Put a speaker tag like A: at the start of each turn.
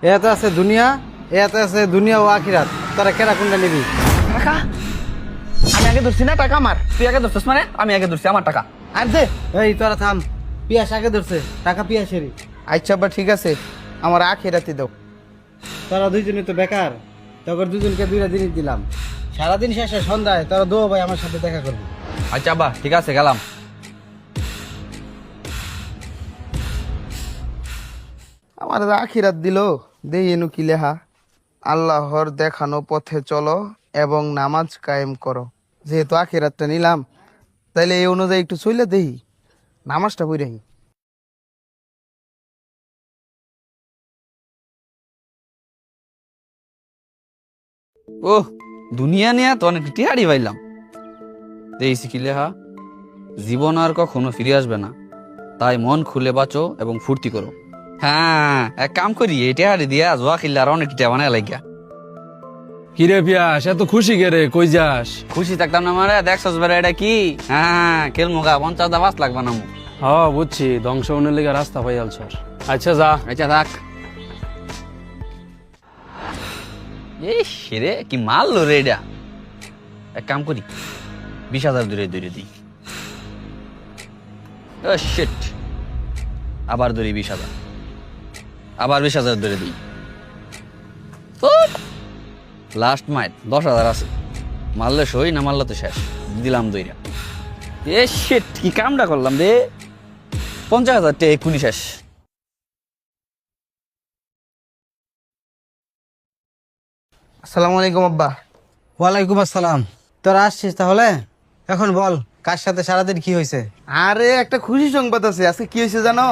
A: এতে আছে দুনিয়া, এতে আছে দুনিয়া ও আখিরাত। তোরা কেরা কোনটা নিবি?
B: টাকা আমি আগে ধরছি না, টাকা আমার। তুই আগে ধরছিস মানে আমি আগে ধরছি, আমার টাকা
A: আর দে। এই তোরা থাম, পিয়াস আগে ধরছে, টাকা পিয়াসেরই।
B: আচ্ছা আব্বা ঠিক আছে, আমার আখেরাতে দাও।
A: তোরা দুইজনে তো বেকার, তখন দুজনকে 2টা জিনিস দিলাম। সারাদিন শেষে সন্ধ্যায় তোরা দো ভাই আমার সাথে দেখা করবি।
B: আচ্ছা আব্বা ঠিক আছে, গেলাম। আমার আখিরাত দিল, দেই এনু কি লেহা, আল্লাহর দেখানো পথে চলো এবং নামাজ কায়েম করো। যেহেতু আখিরাতটা নিলাম, তাইলে এই অনুযায়ী একটু চলে দেই, নামাজটা পড়াই। ও দুনিয়া নিয়ে তো অনেক টিহাড়ি পাইলাম। দেখছি কি লেহা, জীবন আর কখনো ফিরে আসবে না, তাই মন খুলে বাঁচো এবং ফুর্তি করো। হ্যাঁ এক কাম করি, এই টিহাড়ি দিয়া জোয়া খেললে আর অনেক টিয়া বানায় লাগিয়া।
C: কিরে পিয়াস, এত খুশি কে রে? কই যাস?
B: খুশি থাকতাম না মানে দেখছস বেড়া এটা কি? হ্যাঁ খেলমু গা, 50 লাখ বানামু।
C: হ্যাঁ বুঝছি, ধ্বংস হনের লেগে রাস্তা পাই আলছর। আচ্ছা যা।
B: আচ্ছা থাক। এই রে কি মারলো রে এটা। এক কাম করি, 20,000 দূরে দূরে দিই। ও শিট, আবার ধরি 20,000, আবার 20,000 ধরে দিই। লাস্ট মাইট 10,000 আছে, মারলে সই, না মারলে তো শেষ। দিলাম দইরা। এ শিট, কি কামটা করলাম রে। 50,000 টাকা এক্ষুনি শেষ। আসসালামু আলাইকুম আব্বা।
A: ওয়ালাইকুম আসসালাম। তোরা আসছিস তাহলে? এখন বল, কার সাথে সারাদিন কি হয়েছে?
B: আরে একটা খুশি সংবাদ আছে। আজকে কি হয়েছে জানো?